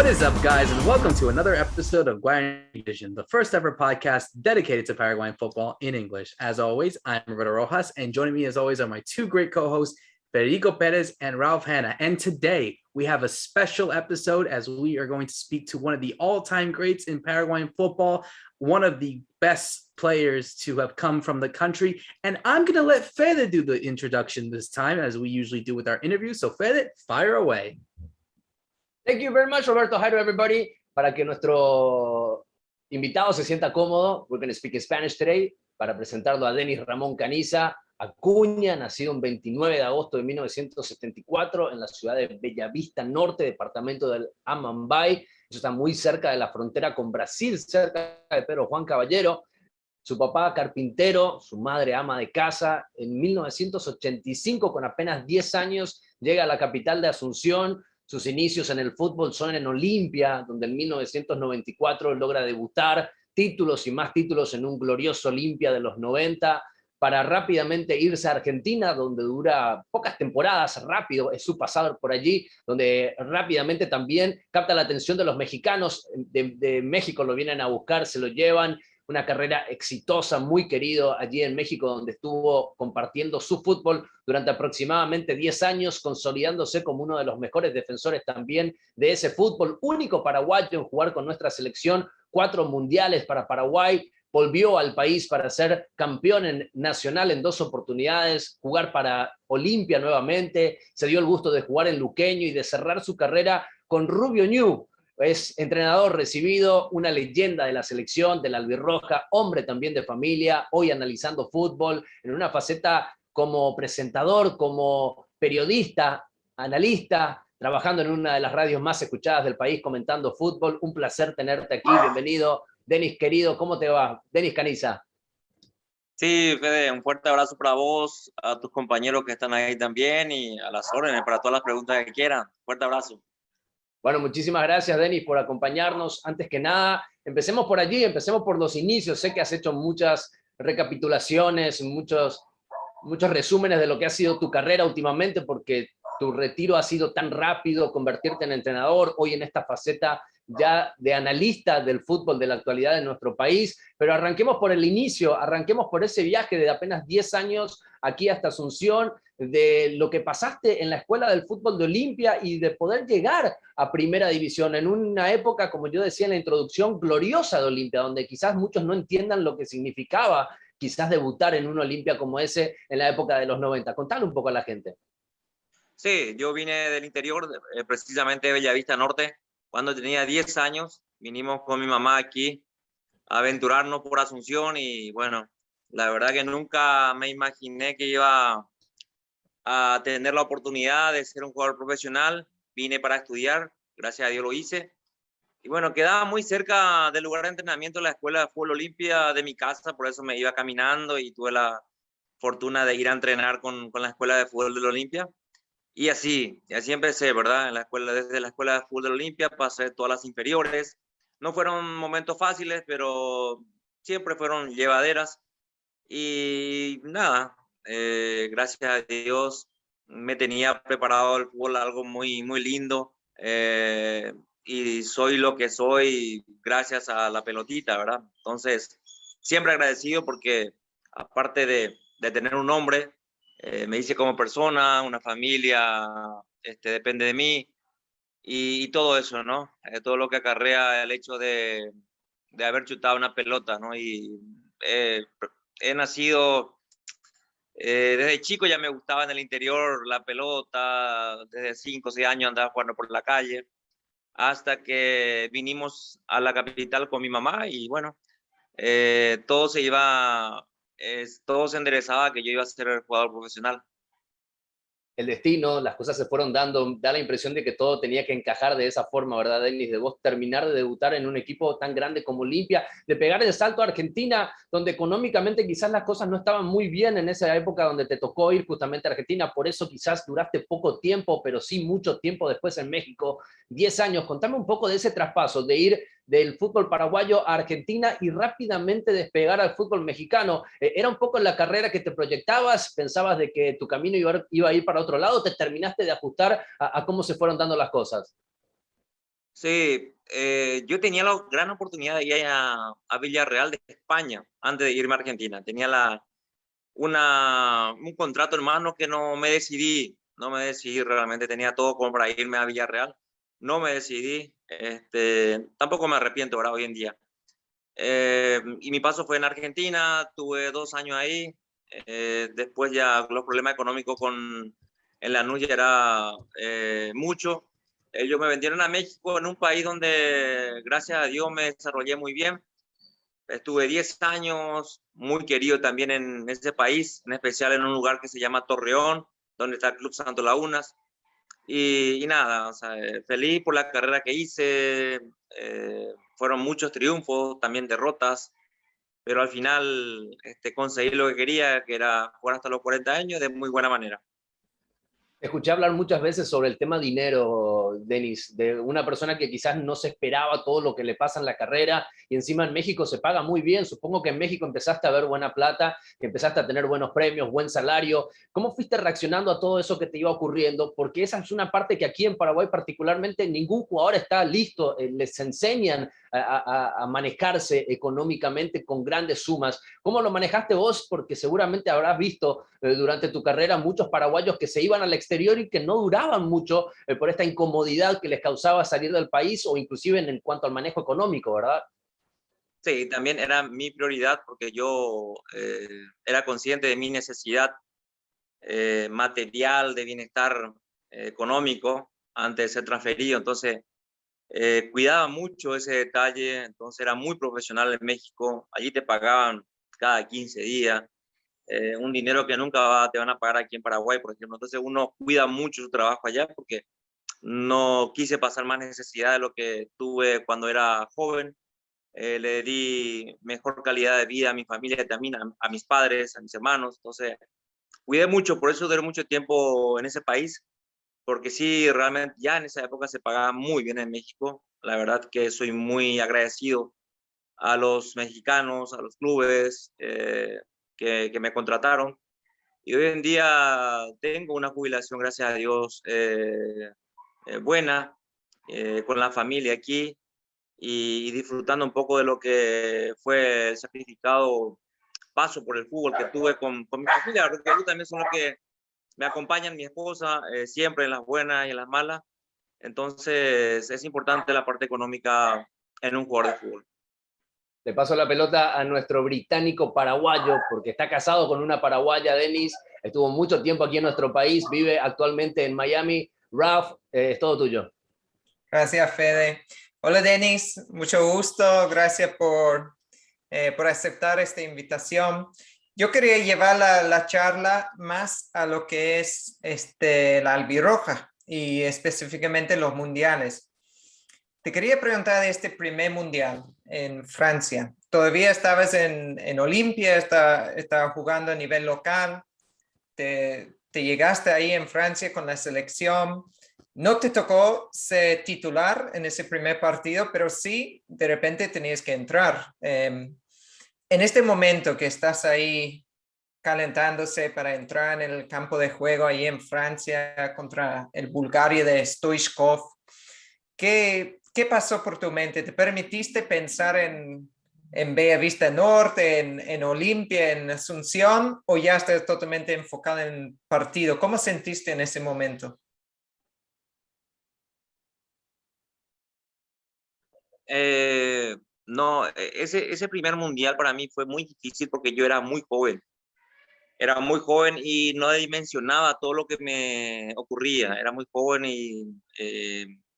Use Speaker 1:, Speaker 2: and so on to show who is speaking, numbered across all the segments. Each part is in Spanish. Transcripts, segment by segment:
Speaker 1: What is up, guys, and welcome to another episode of Guarani Vision, the first ever podcast dedicated to Paraguayan football in English. As always, I'm Roberto Rojas, and joining me as always are my two great co-hosts, Federico Perez and Ralph Hanna. And today we have a special episode as we are going to speak to one of the all-time greats in Paraguayan football, one of the best players to have come from the country. And I'm going to let Fede do the introduction this time, as we usually do with our interviews. So Fede, fire away.
Speaker 2: Thank you very much, Roberto. Hi to everybody. Para que nuestro invitado se sienta cómodo, we're going to speak in Spanish today, para presentarlo a Denis Ramón Caniza Acuña, nacido el 29 de agosto de 1974 en la ciudad de Bellavista Norte, departamento del Amambay. Eso está muy cerca de la frontera con Brasil, cerca de Pedro Juan Caballero. Su papá carpintero, su madre ama de casa. En 1985, con apenas 10 años, llega a la capital de Asunción. Sus inicios en el fútbol son en Olimpia, donde en 1994 logra debutar, títulos y más títulos en un glorioso Olimpia de los 90, para rápidamente irse a Argentina, donde dura pocas temporadas, rápido es su pasado por allí, donde rápidamente también capta la atención de los mexicanos de México, lo vienen a buscar, se lo llevan. Una carrera exitosa, muy querido allí en México, donde estuvo compartiendo su fútbol durante aproximadamente 10 años, consolidándose como uno de los mejores defensores también de ese fútbol, único paraguayo en jugar con nuestra selección, 4 mundiales para Paraguay, volvió al país para ser campeón nacional en 2 oportunidades, jugar para Olimpia nuevamente, se dio el gusto de jugar en Luqueño y de cerrar su carrera con Rubio Ñu. Es entrenador recibido, una leyenda de la selección, de la albirroja, hombre también de familia, hoy analizando fútbol, en una faceta como presentador, como periodista, analista, trabajando en una de las radios más escuchadas del país, comentando fútbol. Un placer tenerte aquí, bienvenido. Denis, querido, ¿cómo te va? Denis Caniza.
Speaker 3: Sí, Fede, un fuerte abrazo para vos, a tus compañeros que están ahí también y a las órdenes para todas las preguntas que quieran. Fuerte abrazo.
Speaker 2: Bueno, muchísimas gracias, Denis, por acompañarnos. Antes que nada, empecemos por allí, empecemos por los inicios. Sé que has hecho muchas recapitulaciones, muchos resúmenes de lo que ha sido tu carrera últimamente, porque tu retiro ha sido tan rápido, convertirte en entrenador, hoy en esta faceta ya de analista del fútbol de la actualidad de nuestro país. Pero arranquemos por el inicio, arranquemos por ese viaje de apenas 10 años aquí hasta Asunción, de lo que pasaste en la escuela del fútbol de Olimpia y de poder llegar a primera división en una época, como yo decía en la introducción, gloriosa de Olimpia, donde quizás muchos no entiendan lo que significaba quizás debutar en un Olimpia como ese en la época de los 90. Contale un poco a la gente.
Speaker 3: Sí, yo vine del interior, precisamente de Bellavista Norte, cuando tenía 10 años. Vinimos con mi mamá aquí a aventurarnos por Asunción y bueno, la verdad que nunca me imaginé que iba a tener la oportunidad de ser un jugador profesional. Vine para estudiar, gracias a Dios lo hice. Y bueno, quedaba muy cerca del lugar de entrenamiento de la escuela de fútbol Olimpia de mi casa, por eso me iba caminando y tuve la fortuna de ir a entrenar con la escuela de fútbol de la Olimpia. Y así empecé, ¿verdad? En la escuela, desde la escuela de fútbol de la Olimpia pasé todas las inferiores. No fueron momentos fáciles, pero siempre fueron llevaderas. Y nada, gracias a Dios me tenía preparado el fútbol algo muy, muy lindo. Y soy lo que soy gracias a la pelotita, ¿verdad? Entonces, siempre agradecido porque aparte de tener un nombre, me hice como persona, una familia, depende de mí y todo eso, ¿no? Todo lo que acarrea el hecho de haber chutado una pelota, ¿no? Y he nacido, desde chico ya me gustaba en el interior la pelota, desde 5 o 6 años andaba jugando por la calle, hasta que vinimos a la capital con mi mamá y bueno, todo se iba, todo se enderezaba que yo iba a ser jugador profesional.
Speaker 2: El destino, las cosas se fueron dando, da la impresión de que todo tenía que encajar de esa forma, ¿verdad, Denis? De vos terminar de debutar en un equipo tan grande como Olimpia, de pegar el salto a Argentina, donde económicamente quizás las cosas no estaban muy bien en esa época donde te tocó ir justamente a Argentina, por eso quizás duraste poco tiempo, pero sí mucho tiempo después en México, 10 años. Contame un poco de ese traspaso, de ir del fútbol paraguayo a Argentina y rápidamente despegar al fútbol mexicano. ¿Era un poco la carrera que te proyectabas? ¿Pensabas de que tu camino iba a ir para otro lado? ¿Te terminaste de ajustar a cómo se fueron dando las cosas?
Speaker 3: Sí, yo tenía la gran oportunidad de ir a Villarreal de España antes de irme a Argentina. Tenía un contrato en mano que no me decidí realmente, tenía todo como para irme a Villarreal, no me decidí, tampoco me arrepiento ahora hoy en día. Y mi paso fue en Argentina, tuve 2 años ahí, después ya los problemas económicos en Lanús ya era mucho. Ellos me vendieron a México, en un país donde gracias a Dios me desarrollé muy bien. Estuve 10 años, muy querido también en ese país, en especial en un lugar que se llama Torreón, donde está el Club Santo Lagunas. Y nada, o sea, feliz por la carrera que hice. Fueron muchos triunfos, también derrotas, pero al final conseguí lo que quería, que era jugar hasta los 40 años de muy buena manera.
Speaker 2: Te escuché hablar muchas veces sobre el tema dinero, Denis, de una persona que quizás no se esperaba todo lo que le pasa en la carrera y encima en México se paga muy bien. Supongo que en México empezaste a ver buena plata, que empezaste a tener buenos premios, buen salario. ¿Cómo fuiste reaccionando a todo eso que te iba ocurriendo? Porque esa es una parte que aquí en Paraguay particularmente ningún jugador está listo. Les enseñan a manejarse económicamente con grandes sumas. ¿Cómo lo manejaste vos? Porque seguramente habrás visto durante tu carrera muchos paraguayos que se iban al exterior y que no duraban mucho por esta incomodidad que les causaba salir del país o inclusive en cuanto al manejo económico, ¿verdad?
Speaker 3: Sí, también era mi prioridad porque yo era consciente de mi necesidad material, de bienestar económico antes de ser transferido. Entonces, cuidaba mucho ese detalle, entonces era muy profesional en México. Allí te pagaban cada 15 días, un dinero que nunca te van a pagar aquí en Paraguay, por ejemplo. Entonces uno cuida mucho su trabajo allá porque no quise pasar más necesidad de lo que tuve cuando era joven. Le di mejor calidad de vida a mi familia, también a mis padres, a mis hermanos. Entonces cuidé mucho, por eso duré mucho tiempo en ese país, porque sí, realmente ya en esa época se pagaba muy bien en México. La verdad que soy muy agradecido a los mexicanos, a los clubes que me contrataron. Y hoy en día tengo una jubilación, gracias a Dios, buena, con la familia aquí y disfrutando un poco de lo que fue el sacrificado paso por el fútbol que tuve con mi familia, porque ellos también son los que me acompañan, mi esposa, siempre en las buenas y en las malas. Entonces es importante la parte económica en un jugador de fútbol.
Speaker 2: Le paso la pelota a nuestro británico paraguayo, porque está casado con una paraguaya, Denis, estuvo mucho tiempo aquí en nuestro país, vive actualmente en Miami. Ralph, es todo tuyo.
Speaker 4: Gracias, Fede. Hola, Denis. Mucho gusto. Gracias por aceptar esta invitación. Yo quería llevar la charla más a lo que es la albirroja y específicamente los mundiales. Te quería preguntar de este primer mundial en Francia. Todavía estabas en Olimpia, estaba jugando a nivel local. Te llegaste ahí en Francia con la selección. No te tocó ser titular en ese primer partido, pero sí, de repente tenías que entrar. En este momento que estás ahí calentándose para entrar en el campo de juego ahí en Francia contra el Bulgaria de Stoichkov, ¿qué pasó por tu mente? ¿Te permitiste pensar en Bellavista Norte, en Olimpia, en Asunción, o ya estás totalmente enfocado en el partido? ¿Cómo sentiste en ese momento?
Speaker 3: No, ese primer mundial para mí fue muy difícil porque yo era muy joven. Era muy joven y no dimensionaba todo lo que me ocurría. Era muy joven y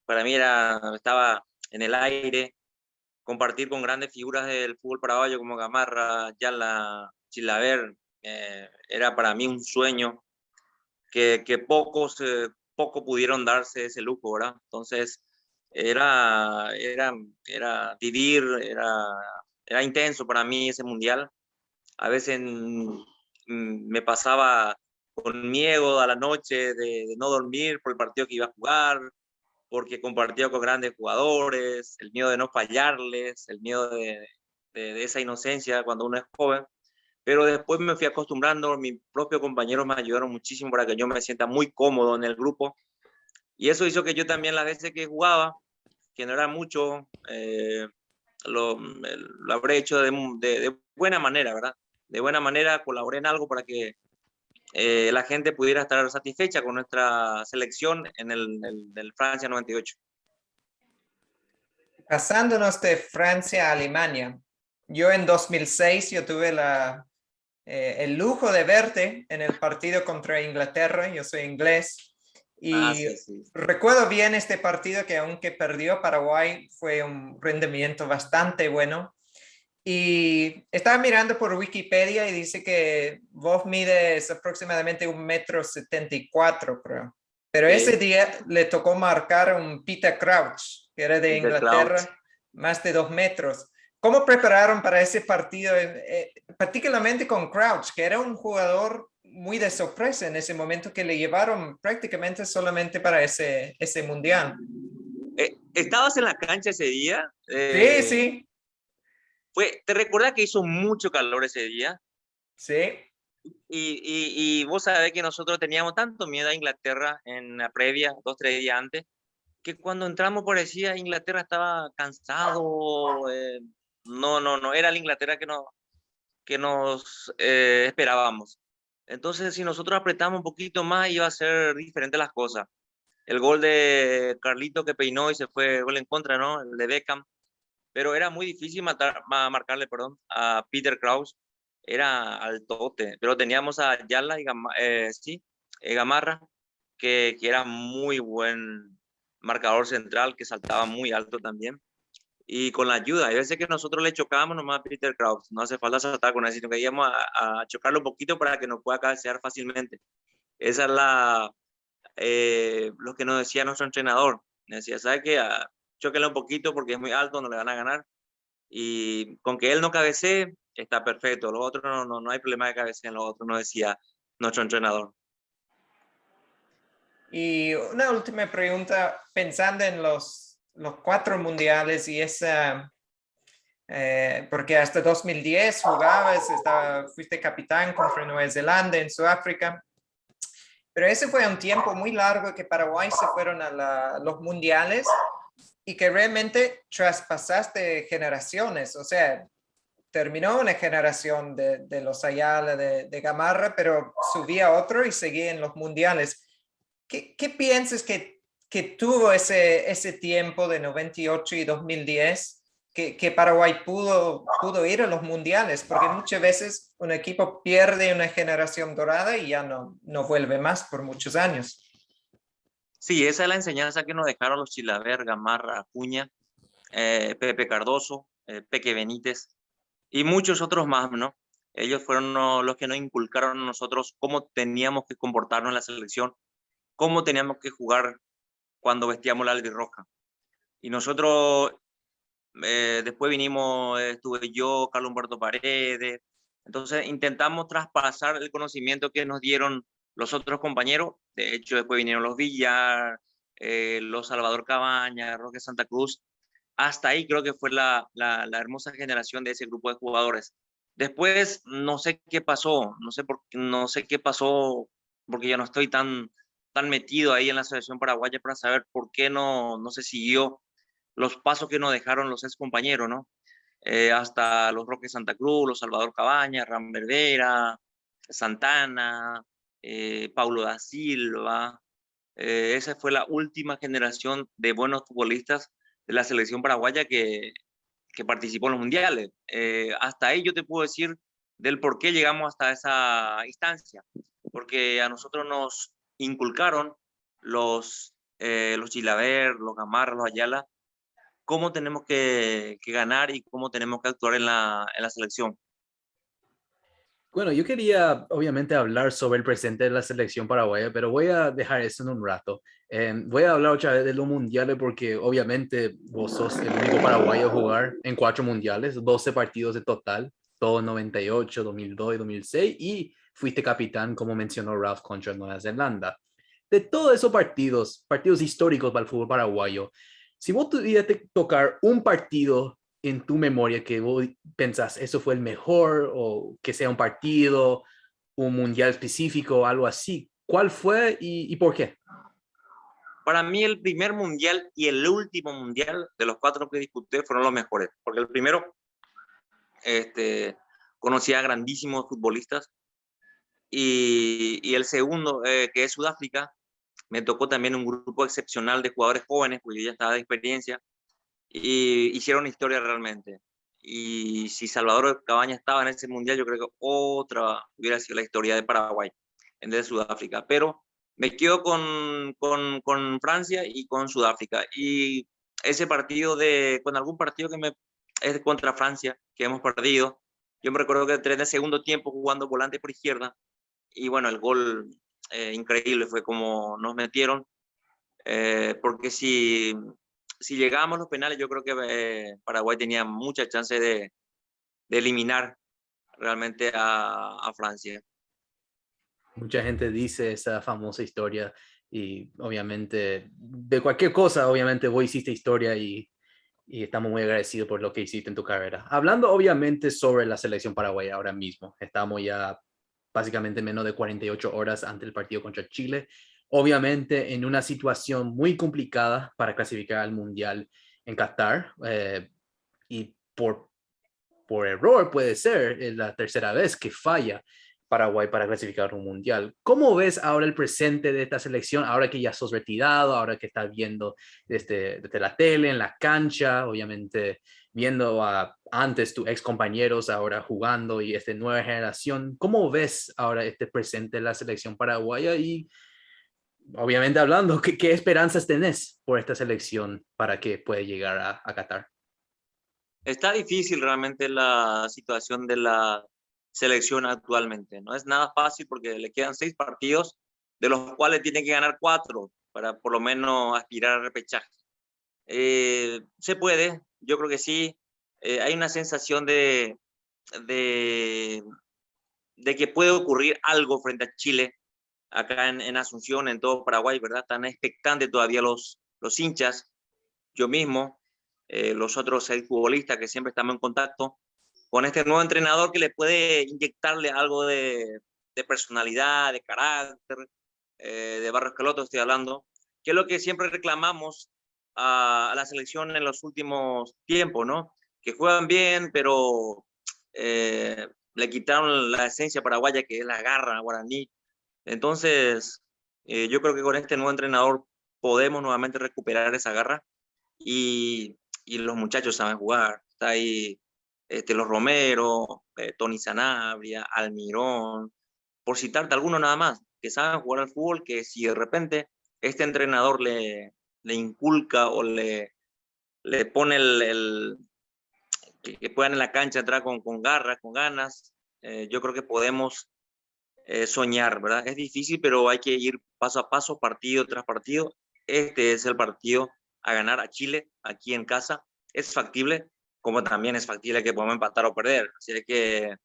Speaker 3: para mí estaba en el aire. Compartir con grandes figuras del fútbol paraguayo como Gamarra, Yala, Chilaver, era para mí un sueño que poco pudieron darse ese lujo, ¿verdad? Entonces, era vivir, era intenso para mí ese mundial. A veces me pasaba con miedo a la noche de no dormir por el partido que iba a jugar, porque compartía con grandes jugadores, el miedo de no fallarles, el miedo de esa inocencia cuando uno es joven. Pero después me fui acostumbrando, mis propios compañeros me ayudaron muchísimo para que yo me sienta muy cómodo en el grupo. Y eso hizo que yo también las veces que jugaba, que no era mucho, lo habré hecho de buena manera, ¿verdad? De buena manera colaboré en algo para que la gente pudiera estar satisfecha con nuestra selección en el Francia 98.
Speaker 4: Pasándonos de Francia a Alemania, yo en 2006 yo tuve el lujo de verte en el partido contra Inglaterra, yo soy inglés, y
Speaker 3: Sí, sí.
Speaker 4: recuerdo bien este partido que aunque perdió Paraguay fue un rendimiento bastante bueno. Y estaba mirando por Wikipedia y dice que vos mides aproximadamente 1,74 m, creo. Pero
Speaker 3: Sí.
Speaker 4: ese día le tocó marcar a un Peter Crouch, que era de
Speaker 3: Peter
Speaker 4: Inglaterra,
Speaker 3: Crouch.
Speaker 4: más de 2 metros. ¿Cómo prepararon para ese partido, particularmente con Crouch, que era un jugador muy de sorpresa en ese momento, que le llevaron prácticamente solamente para ese mundial?
Speaker 3: ¿Estabas en la cancha ese día?
Speaker 4: Sí, sí,
Speaker 3: ¿Te recuerdas que hizo mucho calor ese día?
Speaker 4: sí.
Speaker 3: Y vos sabés que nosotros teníamos tanto miedo a Inglaterra en la previa, 2, 3 días antes, que cuando entramos parecía Inglaterra estaba cansado. No, era la Inglaterra que nos esperábamos. Entonces, si nosotros apretamos un poquito más, iba a ser diferente las cosas. El gol de Carlito que peinó y se fue gol en contra, ¿no? El de Beckham. Pero era muy difícil marcarle, perdón, a Peter Crouch. Era altote, pero teníamos a Yala y Gamarra, que era muy buen marcador central, que saltaba muy alto también. Y con la ayuda, hay veces que nosotros le chocábamos nomás a Peter Crouch, no hace falta saltar con él, sino que íbamos a chocarlo un poquito para que nos pueda cabecear fácilmente. Esa es lo que nos decía nuestro entrenador. Me decía, ¿sabe qué? Chóquenlo un poquito porque es muy alto, no le van a ganar. Y con que él no cabecee, está perfecto. Los otros no hay problema de cabecea en los otros, nos decía nuestro entrenador.
Speaker 4: Y una última pregunta, pensando en los 4 mundiales y porque hasta 2010 jugabas, fuiste capitán contra Nueva Zelanda en Sudáfrica, pero ese fue un tiempo muy largo que Paraguay se fueron a los mundiales y que realmente traspasaste generaciones, o sea, terminó una generación de los Ayala, de Gamarra, pero subía otro y seguía en los mundiales. ¿Qué piensas que tuvo ese tiempo de 98 y 2010 que Paraguay pudo ir a los mundiales? Porque muchas veces un equipo pierde una generación dorada y ya no vuelve más por muchos años.
Speaker 3: Sí, esa es la enseñanza que nos dejaron los Chilaver, Gamarra, Acuña, Pepe Cardoso, Peque Benítez y muchos otros más, ¿no? Ellos fueron los que nos inculcaron a nosotros cómo teníamos que comportarnos en la selección, cómo teníamos que jugar cuando vestíamos la albirroja. Y nosotros, después vinimos, estuve yo, Carlos Humberto Paredes. Entonces intentamos traspasar el conocimiento que nos dieron los otros compañeros. De hecho, después vinieron los Villar, los Salvador Cabaña, Roque Santa Cruz. Hasta ahí creo que fue la hermosa generación de ese grupo de jugadores. Después, no sé qué pasó, no sé qué pasó, porque ya no estoy tan metido ahí en la selección paraguaya para saber por qué no se siguió los pasos que nos dejaron los ex compañeros, ¿no? Hasta los Roque Santa Cruz, los Salvador Cabañas, Ram Verdera, Santana, Paulo da Silva. Esa fue la última generación de buenos futbolistas de la selección paraguaya que participó en los mundiales. Hasta ahí yo te puedo decir del por qué llegamos hasta esa instancia, porque a nosotros nos inculcaron los Chilaver, los Gamarra, los Ayala, cómo tenemos que ganar y cómo tenemos que actuar en la selección.
Speaker 1: Bueno, yo quería obviamente hablar sobre el presente de la selección paraguaya, pero voy a dejar eso en un rato. Voy a hablar otra vez de los mundiales porque obviamente vos sos el único paraguayo a jugar en 4 mundiales, 12 partidos de total, todo en 98, 2002 y 2006, y fuiste capitán, como mencionó Ralph, contra Nueva Zelanda. De todos esos partidos históricos para el fútbol paraguayo, si vos tuvieras que tocar un partido en tu memoria que vos pensás eso fue el mejor, o que sea un partido, un mundial específico o algo así, ¿cuál fue y por qué?
Speaker 3: Para mí el primer mundial y el último mundial de los 4 que disputé fueron los mejores, porque el primero conocí a grandísimos futbolistas y el segundo, que es Sudáfrica, me tocó también un grupo excepcional de jugadores jóvenes, porque yo ya estaba de experiencia, y hicieron historia realmente. Y si Salvador Cabañas estaba en ese mundial, yo creo que otra hubiera sido la historia de Paraguay en vez de Sudáfrica. Pero me quedo con Francia y con Sudáfrica. Y ese partido con algún partido es contra Francia, que hemos perdido. Yo me recuerdo que entré en el segundo tiempo jugando volante por izquierda. Y bueno, el gol increíble fue como nos metieron. Porque si llegábamos a los penales, yo creo que Paraguay tenía mucha chance de eliminar realmente a Francia.
Speaker 1: Mucha gente dice esa famosa historia y obviamente de cualquier cosa, obviamente vos hiciste historia y estamos muy agradecidos por lo que hiciste en tu carrera. Hablando obviamente sobre la selección paraguaya ahora mismo, estamos ya básicamente menos de 48 horas antes del partido contra Chile, obviamente en una situación muy complicada para clasificar al Mundial en Qatar y por error puede ser es la tercera vez que falla Paraguay para clasificar un mundial. ¿Cómo ves ahora el presente de esta selección, ahora que ya sos retirado, ahora que estás viendo desde la tele, en la cancha, obviamente viendo a antes tus ex compañeros ahora jugando y esta nueva generación? ¿Cómo ves ahora este presente de la selección paraguaya y obviamente hablando, qué esperanzas tenés por esta selección para que pueda llegar a Qatar?
Speaker 3: Está difícil realmente la situación de la selección actualmente. No es nada fácil porque le quedan 6 partidos, de los cuales tiene que ganar 4 para por lo menos aspirar al repechaje. Se puede, yo creo que sí. Hay una sensación de, de que puede ocurrir algo frente a Chile, acá en Asunción, en todo Paraguay, ¿verdad? Están expectantes todavía los hinchas, yo mismo, los otros 6 futbolistas que siempre estamos en contacto, con este nuevo entrenador que le puede inyectarle algo de personalidad, de carácter, de Barros Esqueloto estoy hablando, que es lo que siempre reclamamos a la selección en los últimos tiempos, ¿no? Que juegan bien, pero le quitaron la esencia paraguaya, que es la garra guaraní. Entonces, yo creo que con este nuevo entrenador podemos nuevamente recuperar esa garra y los muchachos saben jugar. Está ahí los Romero, Tony Sanabria, Almirón, por citarte algunos nada más, que saben jugar al fútbol, que si de repente este entrenador le inculca o le pone que puedan en la cancha entrar con garra, con ganas, yo creo que podemos soñar, ¿verdad? Es difícil, pero hay que ir paso a paso, partido tras partido. Este es el partido a ganar a Chile, aquí en casa. Es factible, como también es factible que podamos empatar o perder. Así que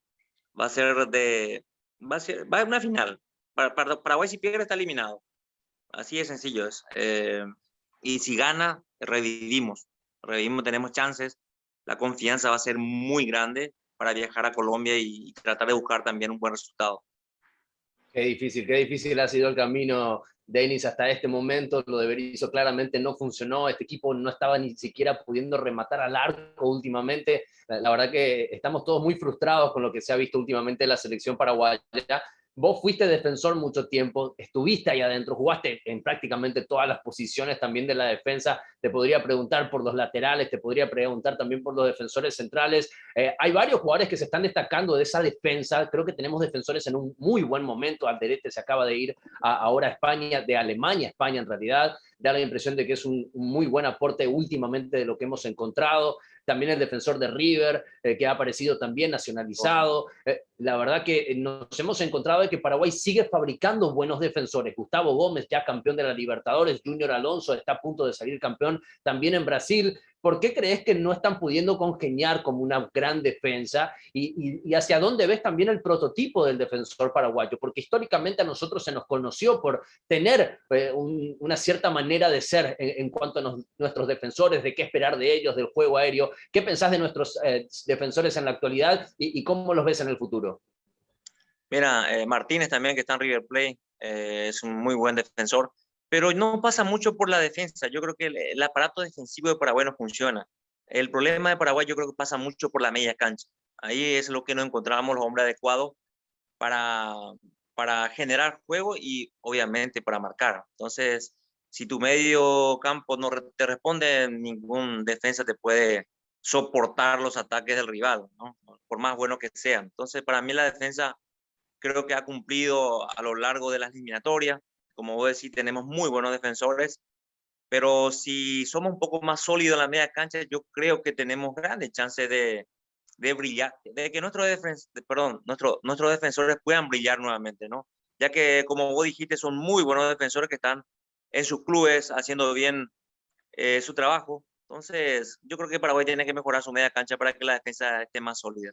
Speaker 3: va a ser va a una final. Paraguay si pierde está eliminado. Así de sencillo es. Y si gana, revivimos, tenemos chances. La confianza va a ser muy grande para viajar a Colombia y tratar de buscar también un buen resultado.
Speaker 2: Qué difícil ha sido el camino, Denis, hasta este momento. Lo de Berizzo claramente no funcionó. Este equipo no estaba ni siquiera pudiendo rematar al arco últimamente. La verdad que estamos todos muy frustrados con lo que se ha visto últimamente en la selección paraguaya. Vos fuiste defensor mucho tiempo, estuviste ahí adentro, jugaste en prácticamente todas las posiciones también de la defensa. Te podría preguntar por los laterales, te podría preguntar también por los defensores centrales. Hay varios jugadores que se están destacando de esa defensa. Creo que tenemos defensores en un muy buen momento. Alderete se acaba de ir ahora a España, de Alemania a España en realidad. Da la impresión de que es un muy buen aporte últimamente de lo que hemos encontrado. También el defensor de River, que ha aparecido también nacionalizado. La verdad que nos hemos encontrado de que Paraguay sigue fabricando buenos defensores. Gustavo Gómez, ya campeón de la Libertadores, Junior Alonso está a punto de salir campeón también en Brasil. ¿Por qué crees que no están pudiendo congeniar como una gran defensa? ¿Y hacia dónde ves también el prototipo del defensor paraguayo? Porque históricamente a nosotros se nos conoció por tener una cierta manera de ser en cuanto a nuestros defensores, de qué esperar de ellos, del juego aéreo. ¿Qué pensás de nuestros defensores en la actualidad y cómo los ves en el futuro?
Speaker 3: Mira, Martínez también, que está en River Plate, es un muy buen defensor. pero no pasa mucho por la defensa. Yo creo que el aparato defensivo de Paraguay no funciona. El problema de Paraguay yo creo que pasa mucho por la media cancha. Ahí es lo que no encontramos los hombres adecuados para, para generar juego y obviamente para marcar. Entonces, si tu medio campo no te responde, ningún defensa te puede soportar los ataques del rival, ¿no? Por más bueno que sean. Entonces, para mí la defensa creo que ha cumplido a lo largo de las eliminatorias. Como vos decís, tenemos muy buenos defensores, pero si somos un poco más sólidos en la media cancha, yo creo que tenemos grandes chances de brillar, de que nuestros defensores puedan brillar nuevamente, ¿no? Ya que, como vos dijiste, son muy buenos defensores que están en sus clubes haciendo bien su trabajo. Entonces, yo creo que Paraguay tiene que mejorar su media cancha para que la defensa esté más sólida.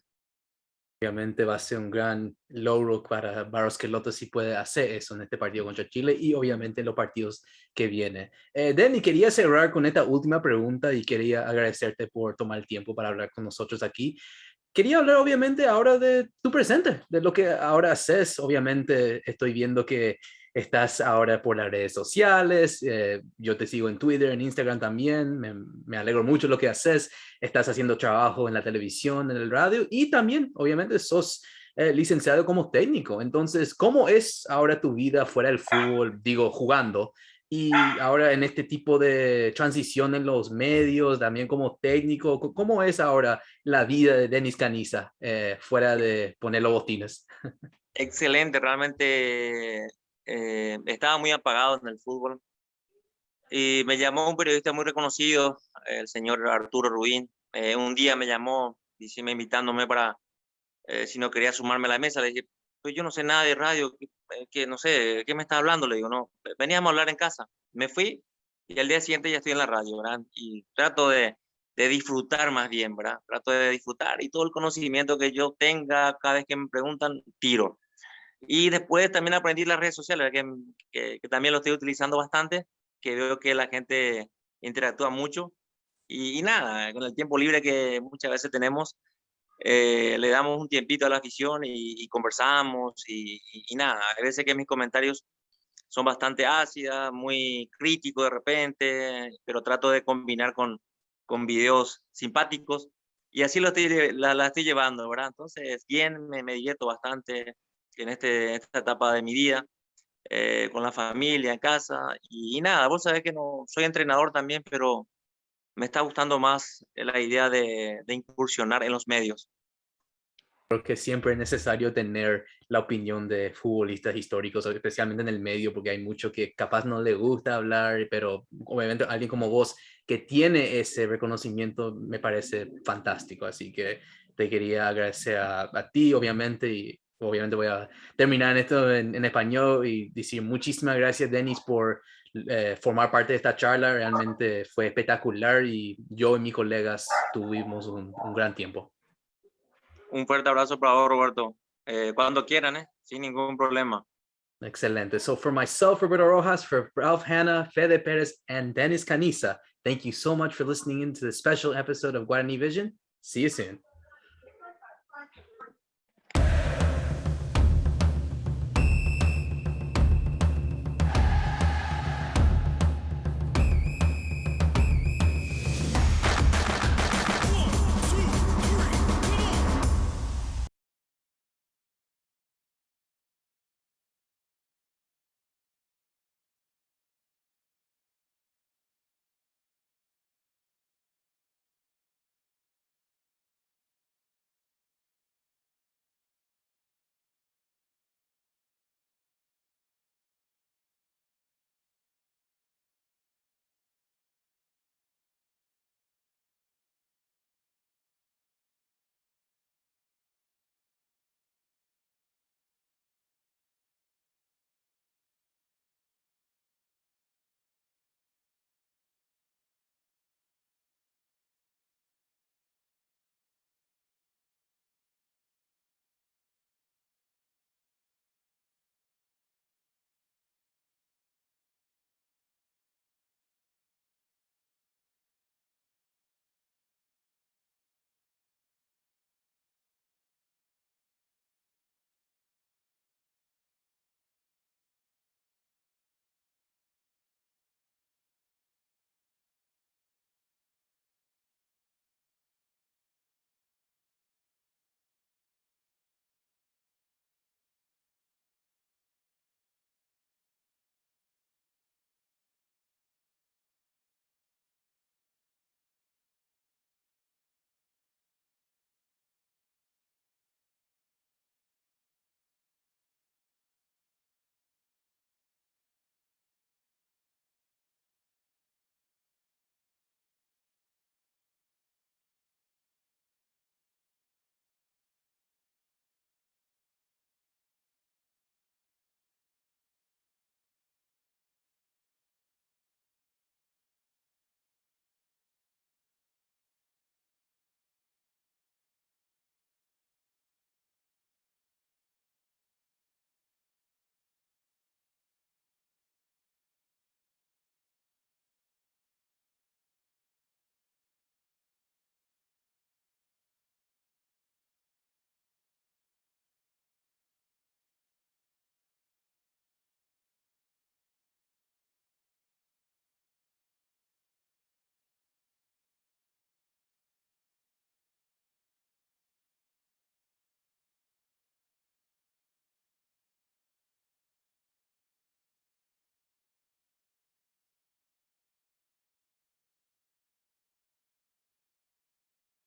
Speaker 1: Obviamente va a ser un gran logro para Barros Schelotto si puede hacer eso en este partido contra Chile y obviamente en los partidos que vienen. Denny, quería cerrar con esta última pregunta y quería agradecerte por tomar el tiempo para hablar con nosotros aquí. Quería hablar obviamente ahora de tu presente, de lo que ahora haces. Obviamente estoy viendo que estás ahora por las redes sociales, yo te sigo en Twitter, en Instagram también, me alegro mucho de lo que haces, estás haciendo trabajo en la televisión, en el radio y también obviamente sos licenciado como técnico. Entonces, ¿cómo es ahora tu vida fuera del fútbol, digo, jugando? Y ahora en este tipo de transición en los medios, también como técnico, ¿cómo es ahora la vida de Denis Caniza fuera de poner los botines?
Speaker 3: Excelente, realmente estaba muy apagado en el fútbol y me llamó un periodista muy reconocido, el señor Arturo Ruín. Un día me llamó, invitándome para si no quería sumarme a la mesa. Le dije, pues yo no sé nada de radio, que no sé, ¿qué me está hablando? Le digo, no, veníamos a hablar en casa. Me fui y al día siguiente ya estoy en la radio, ¿verdad? Y trato de disfrutar más bien, ¿verdad? Trato de disfrutar y todo el conocimiento que yo tenga, cada vez que me preguntan, tiro. Y después también aprendí las redes sociales, que también lo estoy utilizando bastante, que veo que la gente interactúa mucho. Y nada, con el tiempo libre que muchas veces tenemos, le damos un tiempito a la afición y conversamos y nada, hay veces que mis comentarios son bastante ácidas, muy críticos de repente, pero trato de combinar con videos simpáticos y así la estoy llevando, ¿verdad? Entonces, bien, me divierto bastante en esta etapa de mi vida, con la familia, en casa y nada, vos sabés que no soy entrenador también, pero me está gustando más la idea de incursionar en los medios.
Speaker 1: Creo que siempre es necesario tener la opinión de futbolistas históricos, especialmente en el medio, porque hay mucho que capaz no le gusta hablar, pero obviamente alguien como vos que tiene ese reconocimiento me parece fantástico. Así que te quería agradecer a ti, obviamente, y obviamente voy a terminar esto en español y decir muchísimas gracias, Denis, por formar parte de esta charla. Realmente fue espectacular y yo y mis colegas tuvimos un gran tiempo.
Speaker 3: Un fuerte abrazo para vos, Roberto. Cuando quieran, sin ningún problema.
Speaker 1: Excelente. So for myself, Roberto Rojas, for Ralph Hanna, Fede Perez, and Dennis Caniza, thank you so much for listening into this special episode of Guarani Vision. See you soon.